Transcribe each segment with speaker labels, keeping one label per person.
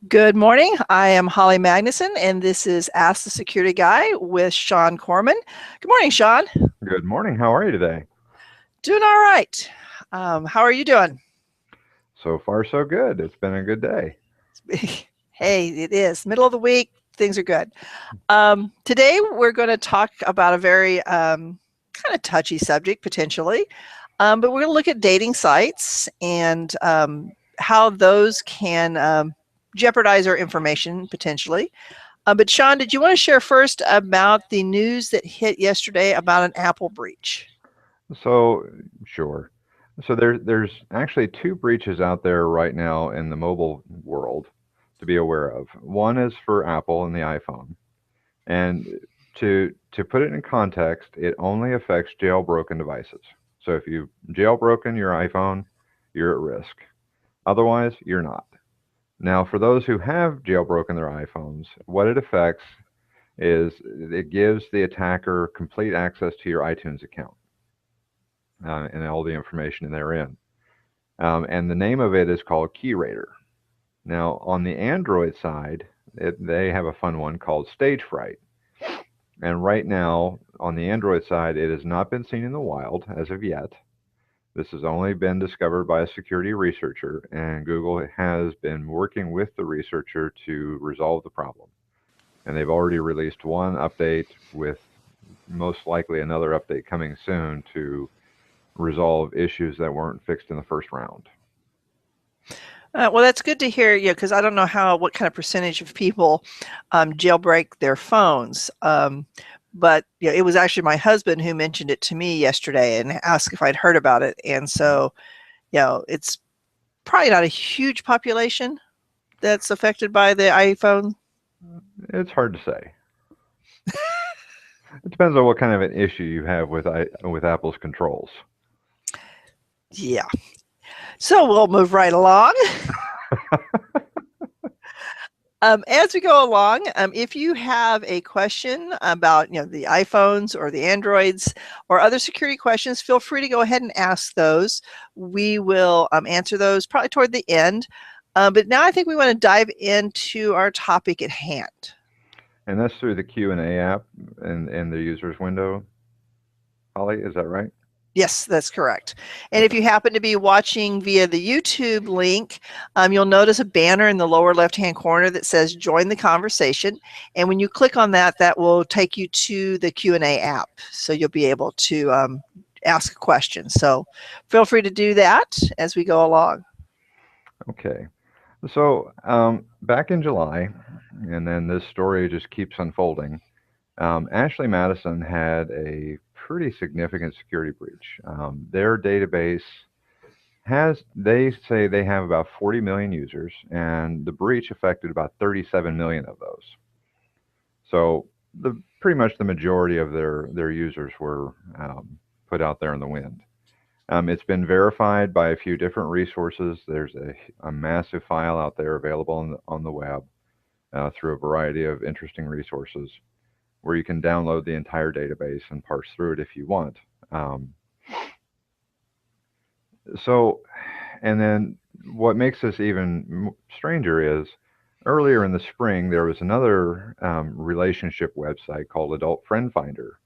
Speaker 1: Good morning. I am Holly Magnuson, and this is Ask the Security Guy with Shawn Kohrman. Good morning, Shawn.
Speaker 2: Good morning. How are you today?
Speaker 1: Doing all right. How are you doing?
Speaker 2: So far, so good. It's been a good day.
Speaker 1: Hey, it is middle of the week. Things are good. Today, we're going to talk about a very kind of touchy subject, potentially, but we're going to look at dating sites and how those can jeopardize our information, potentially. But Shawn, did you want to share first about the news that hit yesterday about an Apple breach?
Speaker 2: So, sure. So there's actually two breaches out there right now in the mobile world to be aware of. One is for Apple and the iPhone. And to put it in context, it only affects jailbroken devices. So if you jailbroken your iPhone, you're at risk. Otherwise, you're not. Now, for those who have jailbroken their iPhones, what it affects is it gives the attacker complete access to your iTunes account and all the information therein. And the name of it is called KeyRaider. Now, on the Android side, they have a fun one called Stage Fright. And right now, on the Android side, it has not been seen in the wild as of yet. This has only been discovered by a security researcher, and Google has been working with the researcher to resolve the problem. And they've already released one update with most likely another update coming soon to resolve issues that weren't fixed in the first round.
Speaker 1: Well, that's good to hear, because I don't know what kind of percentage of people jailbreak their phones. But it was actually my husband who mentioned it to me yesterday and asked if I'd heard about it. And so, it's probably not a huge population that's affected by the iPhone.
Speaker 2: It's hard to say. It depends on what kind of an issue you have with Apple's controls.
Speaker 1: Yeah. So we'll move right along. As we go along, if you have a question about the iPhones or the Androids or other security questions, feel free to go ahead and ask those. We will answer those probably toward the end. But now I think we want to dive into our topic at hand.
Speaker 2: And that's through the Q&A app in the user's window. Holly, is that right?
Speaker 1: Yes, that's correct. And if you happen to be watching via the YouTube link, you'll notice a banner in the lower left-hand corner that says join the conversation. And when you click on that, that will take you to the Q&A app. So you'll be able to ask a question. So feel free to do that as we go along.
Speaker 2: Okay. So back in July, and then this story just keeps unfolding, Ashley Madison had a pretty significant security breach. Their database they say they have about 40 million users, and the breach affected about 37 million of those. So pretty much the majority of their users were put out there in the wind. It's been verified by a few different resources. There's a massive file out there available on the web through a variety of interesting resources where you can download the entire database and parse through it if you want. And then what makes this even stranger is earlier in the spring, there was another relationship website called Adult Friend Finder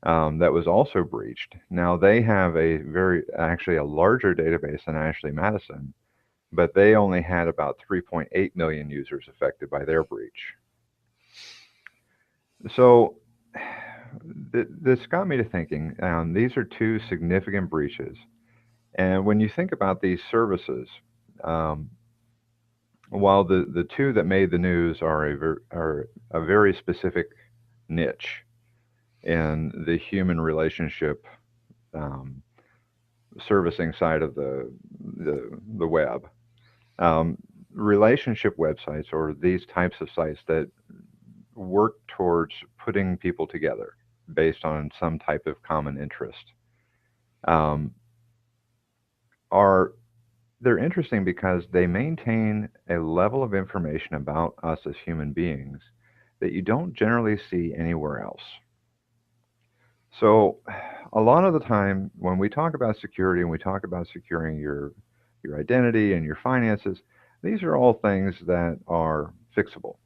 Speaker 2: that was also breached. Now they have actually a larger database than Ashley Madison, but they only had about 3.8 million users affected by their breach. So this got me to thinking, these are two significant breaches. And when you think about these services, while the two that made the news are a very specific niche in the human relationship servicing side of the web, relationship websites or these types of sites that work towards putting people together based on some type of common interest are they're interesting because they maintain a level of information about us as human beings that you don't generally see anywhere else. So, a lot of the time when we talk about security and we talk about securing your identity and your finances, These are all things that are fixable.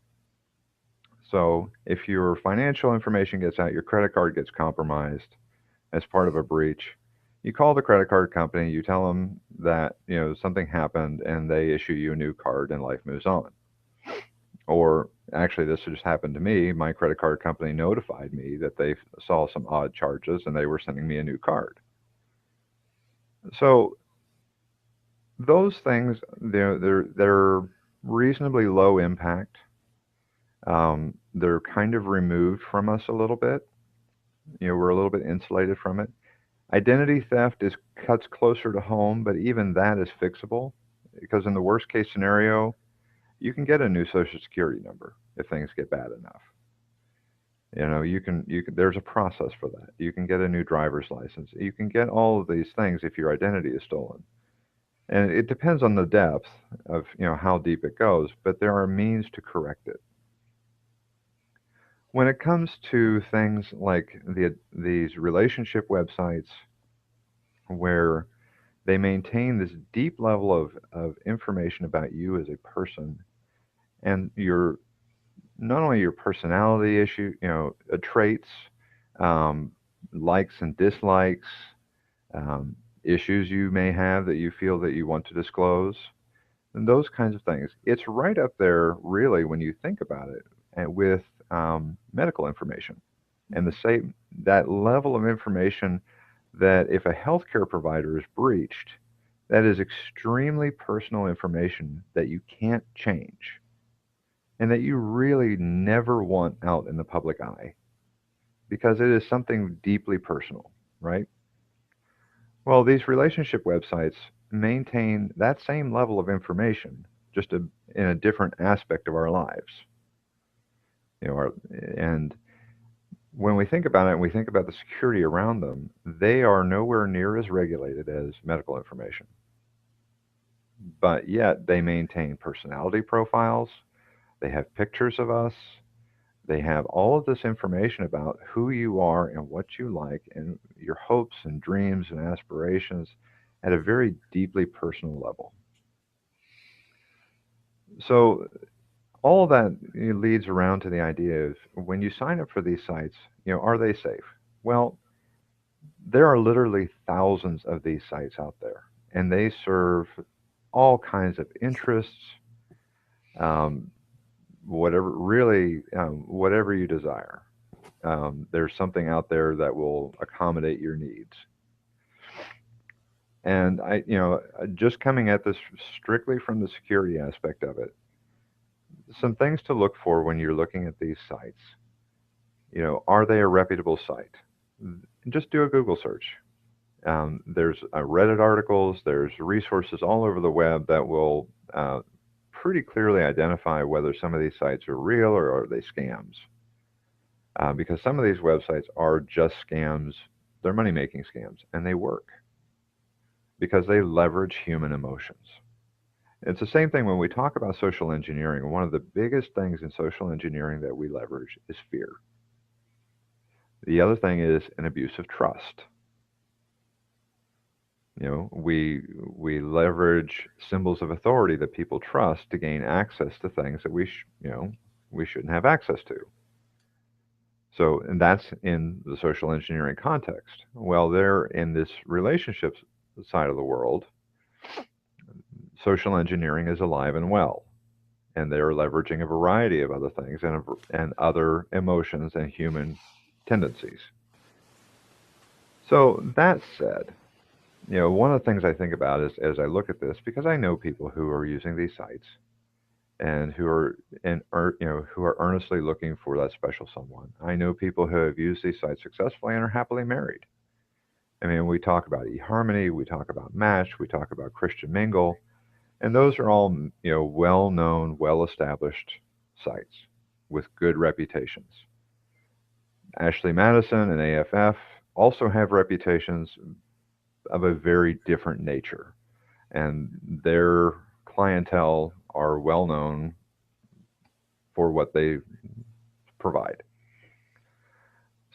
Speaker 2: So if your financial information gets out, your credit card gets compromised as part of a breach, you call the credit card company, you tell them that, something happened and they issue you a new card and life moves on. Or actually, this just happened to me. My credit card company notified me that they saw some odd charges and they were sending me a new card. So those things, they're reasonably low impact. They're kind of removed from us a little bit. We're a little bit insulated from it. Identity theft is cuts closer to home, but even that is fixable because in the worst case scenario, you can get a new social security number if things get bad enough. You can there's a process for that. You can get a new driver's license. You can get all of these things if your identity is stolen. And it depends on the depth of, how deep it goes, but there are means to correct it. When it comes to things like these relationship websites where they maintain this deep level of information about you as a person and your not only your personality issue, traits, um, likes and dislikes, um, issues you may have that you feel that you want to disclose, and those kinds of things. It's right up there, really, when you think about it, and with medical information and the same that level of information that if a healthcare provider is breached, that is extremely personal information that you can't change and that you really never want out in the public eye because it is something deeply personal, right? Well, these relationship websites maintain that same level of information, just in a different aspect of our lives. You know, our, and when we think about it and we think about the security around them, they are nowhere near as regulated as medical information. But yet they maintain personality profiles, they have pictures of us, they have all of this information about who you are and what you like and your hopes and dreams and aspirations at a very deeply personal level. So all of that leads around to the idea of when you sign up for these sites, are they safe? Well, there are literally thousands of these sites out there, and they serve all kinds of interests, um, whatever you desire. There's something out there that will accommodate your needs. And just coming at this strictly from the security aspect of it, some things to look for when you're looking at these sites. Are they a reputable site? Just do a Google search. There's Reddit articles, there's resources all over the web that will pretty clearly identify whether some of these sites are real or are they scams. Because some of these websites are just scams, they're money making scams, and they work because they leverage human emotions. It's the same thing when we talk about social engineering. One of the biggest things in social engineering that we leverage is fear. The other thing is an abuse of trust. We leverage symbols of authority that people trust to gain access to things that we shouldn't have access to. So, and that's in the social engineering context. Well, they're in this relationships side of the world. Social engineering is alive and well, and they're leveraging a variety of other things and other emotions and human tendencies. So that said, one of the things I think about is as I look at this, because I know people who are using these sites and who are earnestly looking for that special someone. I know people who have used these sites successfully and are happily married. I mean, we talk about eHarmony, we talk about Match, we talk about Christian Mingle, and those are all well-known, well-established sites with good reputations. Ashley Madison and AFF also have reputations of a very different nature, and their clientele are well known for what they provide.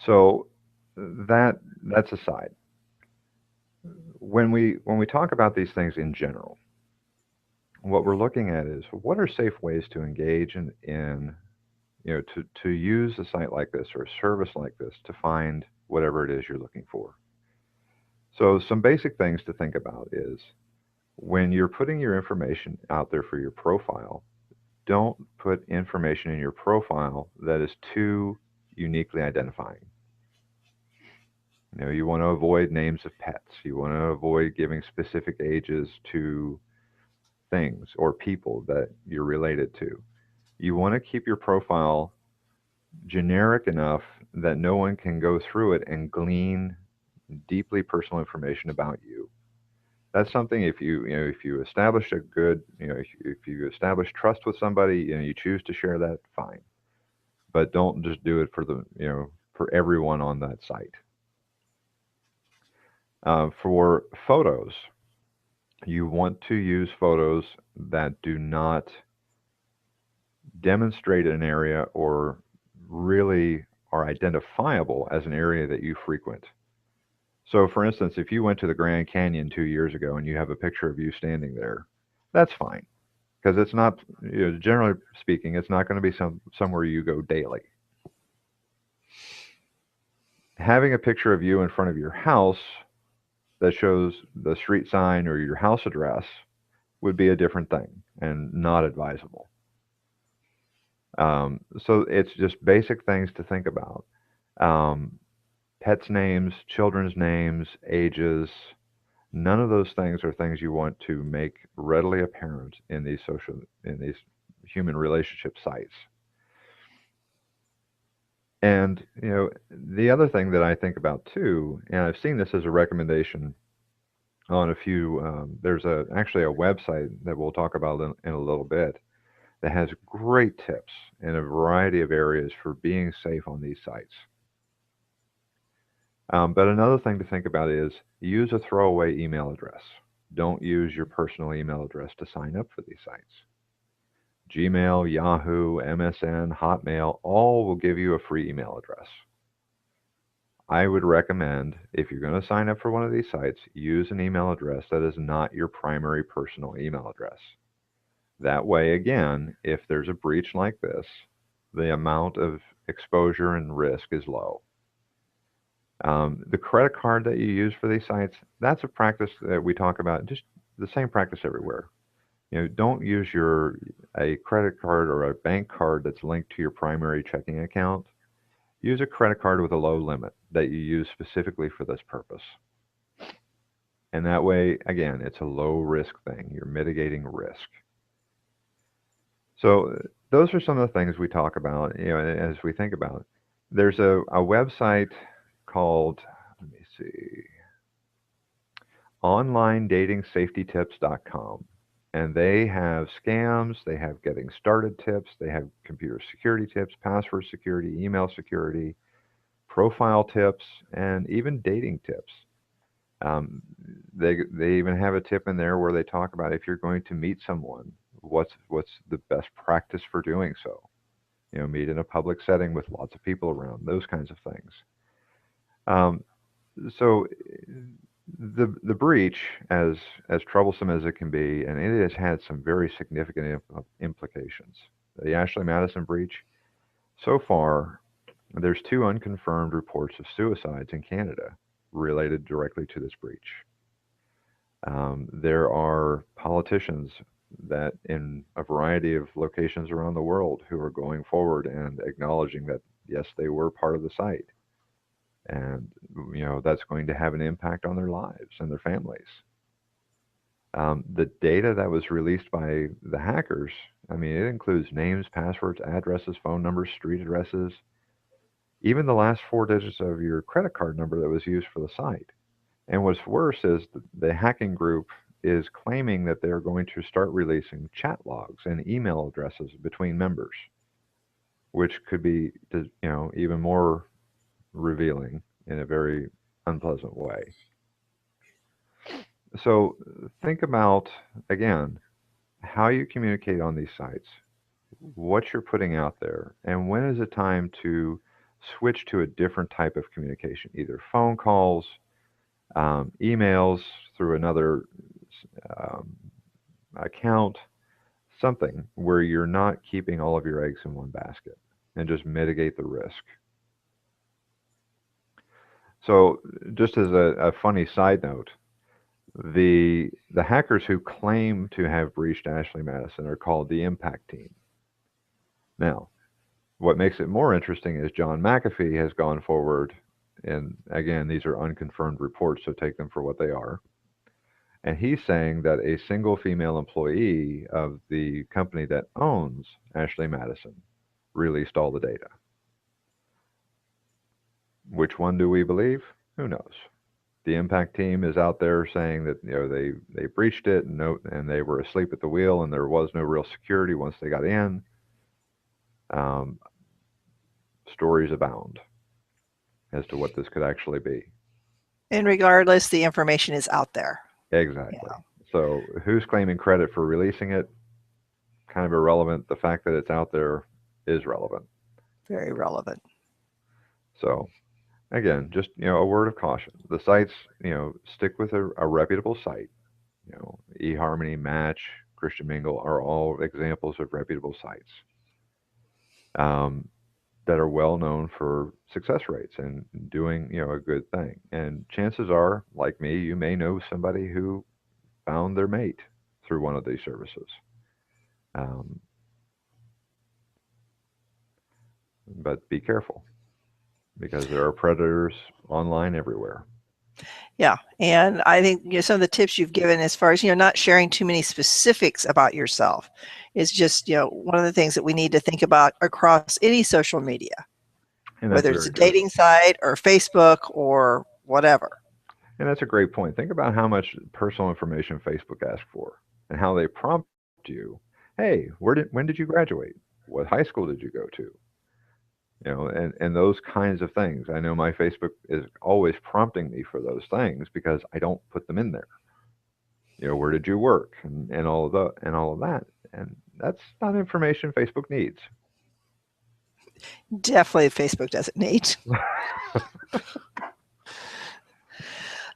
Speaker 2: So that that's aside. When we talk about these things in general, what we're looking at is what are safe ways to engage in to use a site like this or a service like this to find whatever it is you're looking for. So some basic things to think about is when you're putting your information out there for your profile, don't put information in your profile that is too uniquely identifying. You want to avoid names of pets. You want to avoid giving specific ages to things or people that you're related to. You want to keep your profile generic enough that no one can go through it and glean deeply personal information about you. That's something if you establish a good if you establish trust with somebody, you choose to share that, fine. But don't just do it for for everyone on that site. For photos, you want to use photos that do not demonstrate an area or really are identifiable as an area that you frequent. So, for instance, if you went to the Grand Canyon 2 years ago and you have a picture of you standing there, that's fine because it's not, generally speaking, it's not going to be somewhere you go daily. Having a picture of you in front of your house that shows the street sign or your house address would be a different thing and not advisable. So it's just basic things to think about. Um, Pets' names, children's names, ages, none of those things are things you want to make readily apparent in these human relationship sites. And the other thing that I think about too, and I've seen this as a recommendation on a few. There's actually a website that we'll talk about in a little bit that has great tips in a variety of areas for being safe on these sites. But another thing to think about is use a throwaway email address. Don't use your personal email address to sign up for these sites. Gmail, Yahoo, MSN, Hotmail, all will give you a free email address. I would recommend, if you're going to sign up for one of these sites, use an email address that is not your primary personal email address. That way, again, if there's a breach like this, the amount of exposure and risk is low. The credit card that you use for these sites, that's a practice that we talk about, just the same practice everywhere. Don't use a credit card or a bank card that's linked to your primary checking account. Use a credit card with a low limit that you use specifically for this purpose. And that way, again, it's a low risk thing. You're mitigating risk. So those are some of the things we talk about, as we think about it. There's a website called, let me see, onlinedating.safetytips.com. And they have scams, they have getting started tips, they have computer security tips, password security, email security, profile tips, and even dating tips. They even have a tip in there where they talk about if you're going to meet someone, what's the best practice for doing so. Meet in a public setting with lots of people around, those kinds of things. Um, so the breach, as troublesome as it can be, and it has had some very significant implications. The Ashley Madison breach, so far, there's 2 unconfirmed reports of suicides in Canada related directly to this breach. There are politicians that in a variety of locations around the world who are going forward and acknowledging that yes, they were part of the site, and that's going to have an impact on their lives and their families. The data that was released by the hackers, I mean, it includes names, passwords, addresses, phone numbers, street addresses, even the last 4 digits of your credit card number that was used for the site. And what's worse is the hacking group is claiming that they're going to start releasing chat logs and email addresses between members, which could be, even more revealing in a very unpleasant way. So think about, again, how you communicate on these sites, what you're putting out there, and when is it time to switch to a different type of communication, either phone calls, emails through another um, account, something where you're not keeping all of your eggs in one basket and just mitigate the risk. So, just as a funny side note, the hackers who claim to have breached Ashley Madison are called the Impact Team. Now, what makes it more interesting is John McAfee has gone forward, and again, these are unconfirmed reports, so take them for what they are. And he's saying that a single female employee of the company that owns Ashley Madison released all the data. Which one do we believe? Who knows? The impact team is out there saying that they breached it and they were asleep at the wheel and there was no real security once they got in. Um, Stories abound as to what this could actually be.
Speaker 1: And regardless, the information is out there.
Speaker 2: Exactly.
Speaker 1: Yeah.
Speaker 2: So who's claiming credit for releasing it? Kind of irrelevant. The fact that it's out there is relevant.
Speaker 1: Very relevant.
Speaker 2: So again, just a word of caution. The sites, stick with a reputable site. eHarmony, Match, Christian Mingle are all examples of reputable sites that are well known for success rates and doing a good thing. And chances are, like me, you may know somebody who found their mate through one of these services. Um, but be careful because there are predators online everywhere.
Speaker 1: Yeah. And I think some of the tips you've given as far as, not sharing too many specifics about yourself is just, one of the things that we need to think about across any social media,
Speaker 2: And that's
Speaker 1: whether it's
Speaker 2: very
Speaker 1: a
Speaker 2: true.
Speaker 1: dating site or Facebook or whatever.
Speaker 2: And that's a great point. Think about how much personal information Facebook asks for and how they prompt you. Hey, when did you graduate? What high school did you go to? And those kinds of things. I know my Facebook is always prompting me for those things because I don't put them in there. Where did you work and all of that. And that's not information Facebook needs.
Speaker 1: Definitely Facebook doesn't need.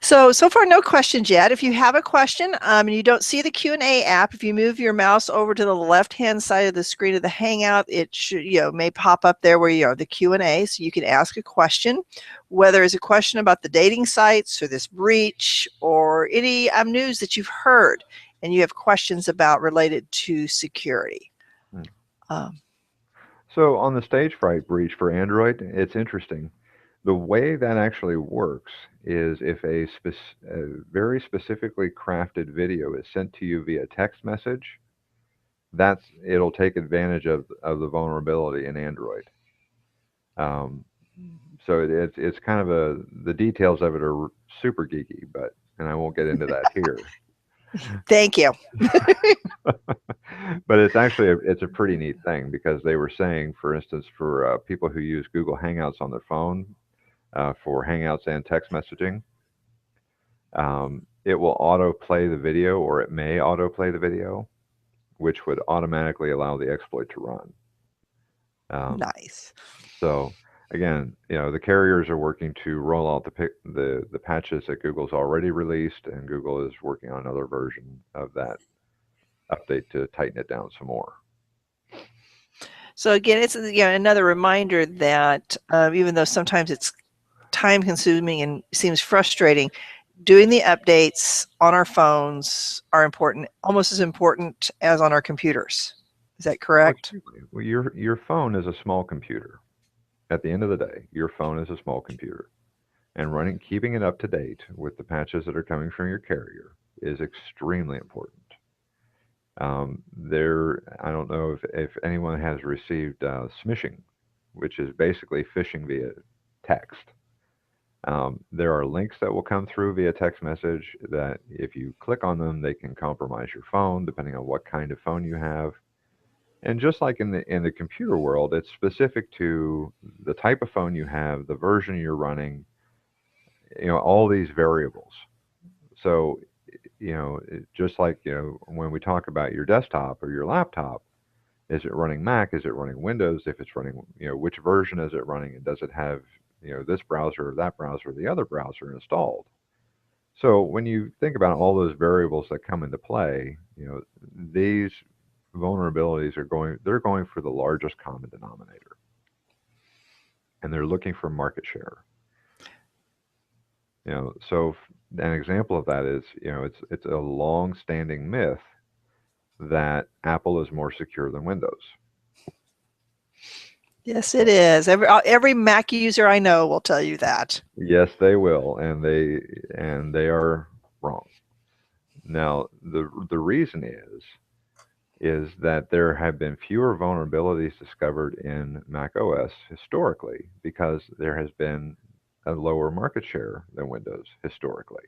Speaker 1: So far, no questions yet. If you have a question and you don't see the Q&A app, if you move your mouse over to the left-hand side of the screen of the Hangout, it should, may pop up there where you are the Q&A, so you can ask a question, whether it's a question about the dating sites or this breach or any news that you've heard and you have questions about related to security. Um,
Speaker 2: So on the stage fright breach for Android, it's interesting. The way that actually works is if a very specifically crafted video is sent to you via text message, it'll take advantage of the vulnerability in Android. Um, so it's kind of the details of it are super geeky, and I won't get into that here.
Speaker 1: Thank you.
Speaker 2: But it's a pretty neat thing because they were saying, for instance, for people who use Google Hangouts on their phone for Hangouts and text messaging, it will autoplay the video, or it may autoplay the video, which would automatically allow the exploit to run.
Speaker 1: Nice.
Speaker 2: So again, the carriers are working to roll out the patches that Google's already released, and Google is working on another version of that update to tighten it down some more.
Speaker 1: So again, it's another reminder that even though sometimes it's time consuming and seems frustrating, doing the updates on our phones are important, almost as important as on our computers. Is that correct?
Speaker 2: Well, your phone is a small computer. At the end of the day, your phone is a small computer, and keeping it up to date with the patches that are coming from your carrier is extremely important. I don't know if anyone has received smishing, which is basically phishing via text. There are links that will come through via text message that if you click on them, they can compromise your phone, depending on what kind of phone you have. And just like in the computer world, it's specific to the type of phone you have, the version you're running, all these variables. So, just like, when we talk about your desktop or your laptop, is it running Mac? Is it running Windows? If it's running, which version is it running? And does it have, this browser or that browser or the other browser installed? So when you think about all those variables that come into play, these vulnerabilities they're going for the largest common denominator, and they're looking for market share. So an example of that is, it's a long-standing myth that Apple is more secure than Windows.
Speaker 1: Yes, it is. Every Mac user I know will tell you that.
Speaker 2: Yes, they will, and they are wrong. Now, the reason is that there have been fewer vulnerabilities discovered in Mac OS historically because there has been a lower market share than Windows historically.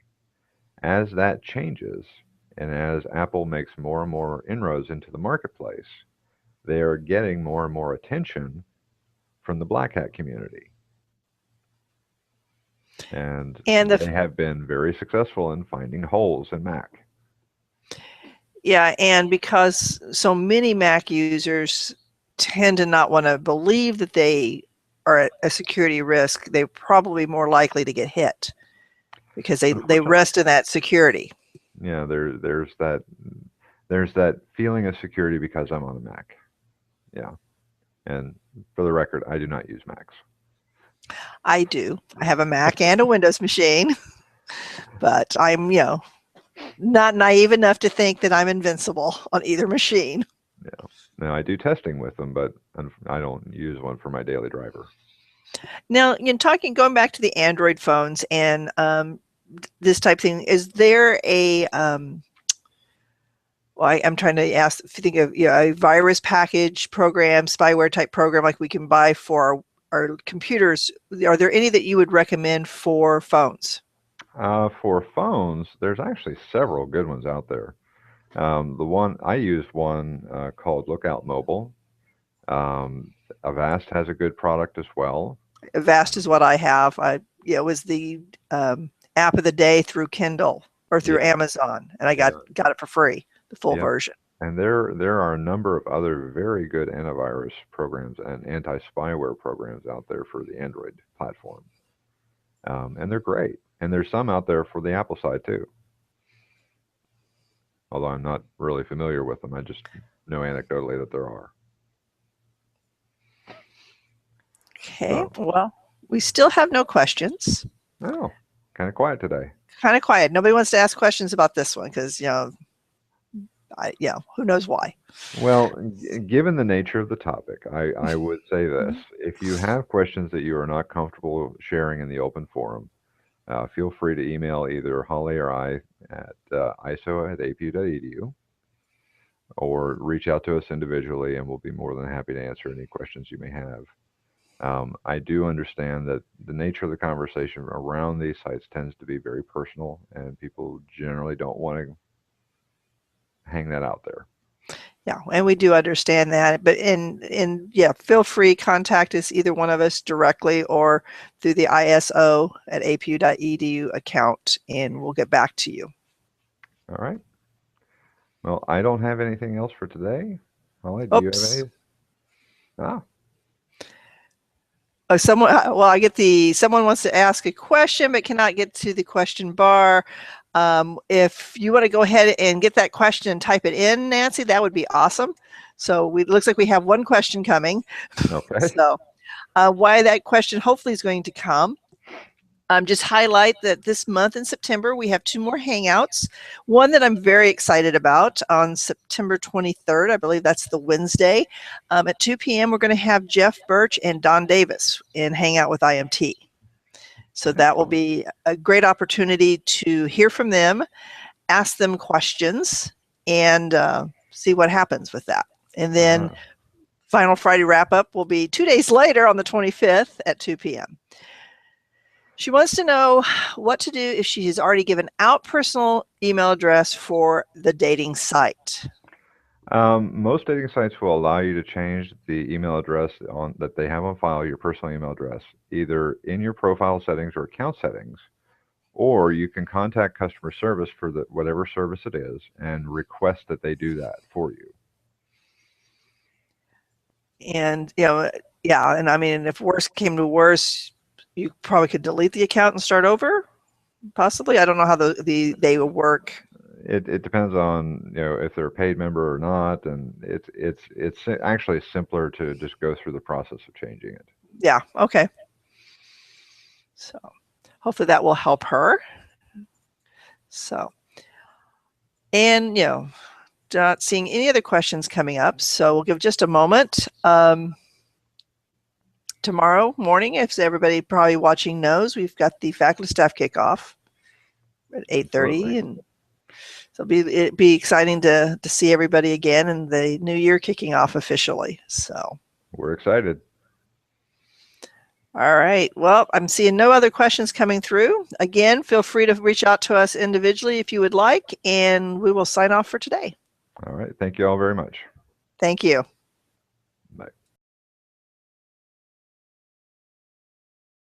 Speaker 2: As that changes, and as Apple makes more and more inroads into the marketplace, they are getting more and more attention from the black hat community. And
Speaker 1: And
Speaker 2: they have been very successful in finding holes in Mac.
Speaker 1: Yeah, and because so many Mac users tend to not want to believe that they are at a security risk, they're probably more likely to get hit because they rest in that security.
Speaker 2: Yeah, there's that feeling of security because I'm on a Mac. Yeah. And for the record, I do not use Macs.
Speaker 1: I do. I have a Mac and a Windows machine, but I'm, not naive enough to think that I'm invincible on either machine.
Speaker 2: Yeah. Now I do testing with them, but I don't use one for my daily driver.
Speaker 1: Now, going back to the Android phones and this type of thing, is there a well, I'm trying to think of a virus package program, spyware type program like we can buy for our computers. Are there any that you would recommend for phones?
Speaker 2: For phones, there's actually several good ones out there. The one I used one called Lookout Mobile. Avast has a good product as well.
Speaker 1: Avast is what I have. It was the app of the day through Kindle or through Amazon, and I got it for free, the full version.
Speaker 2: And there are a number of other very good antivirus programs and anti-spyware programs out there for the Android platform, and they're great. And there's some out there for the Apple side too. Although I'm not really familiar with them, I just know anecdotally that there are.
Speaker 1: Okay, well, we still have no questions.
Speaker 2: Oh, kind of quiet today.
Speaker 1: Kind of quiet. Nobody wants to ask questions about this one because, who knows why.
Speaker 2: Well, given the nature of the topic, I would say this. If you have questions that you are not comfortable sharing in the open forum, feel free to email either Holly or I at iso@apu.edu, or reach out to us individually, and we'll be more than happy to answer any questions you may have. I do understand that the nature of the conversation around these sites tends to be very personal, and people generally don't want to hang that out there.
Speaker 1: Yeah, and we do understand that, but feel free, contact us, either one of us directly or through the iso@apu.edu account, and we'll get back to you.
Speaker 2: All right. Well, I don't have anything else for today. Holly, do you have any?
Speaker 1: Someone wants to ask a question but cannot get to the question bar. If you want to go ahead and get that question and type it in, Nancy, that would be awesome. So it looks like we have one question coming.
Speaker 2: Okay.
Speaker 1: So why that question hopefully is going to come. Just highlight that this month in September, we have 2 more Hangouts. One that I'm very excited about on September 23rd. I believe that's the Wednesday. At 2 p.m., we're going to have Jeff Birch and Don Davis in Hangout with IMT. So that will be a great opportunity to hear from them, ask them questions, and see what happens with that. And then final Friday wrap-up will be 2 days later on the 25th at 2 p.m. She wants to know what to do if she has already given out personal email address for the dating site.
Speaker 2: Most dating sites will allow you to change the email address that they have on file, your personal email address, either in your profile settings or account settings, or you can contact customer service for whatever service it is and request that they do that for you.
Speaker 1: And, and I mean, if worse came to worse, you probably could delete the account and start over, possibly. I don't know how they work.
Speaker 2: It depends on, if they're a paid member or not, and it's actually simpler to just go through the process of changing it.
Speaker 1: Yeah. Okay. So hopefully that will help her. So, and not seeing any other questions coming up, so we'll give just a moment. Tomorrow morning, if everybody probably watching knows, we've got the faculty staff kickoff at 8:30, and so it'll be exciting to see everybody again and the new year kicking off officially. So
Speaker 2: we're excited.
Speaker 1: All right. Well, I'm seeing no other questions coming through. Again, feel free to reach out to us individually if you would like, and we will sign off for today.
Speaker 2: All right. Thank you all very much.
Speaker 1: Thank you.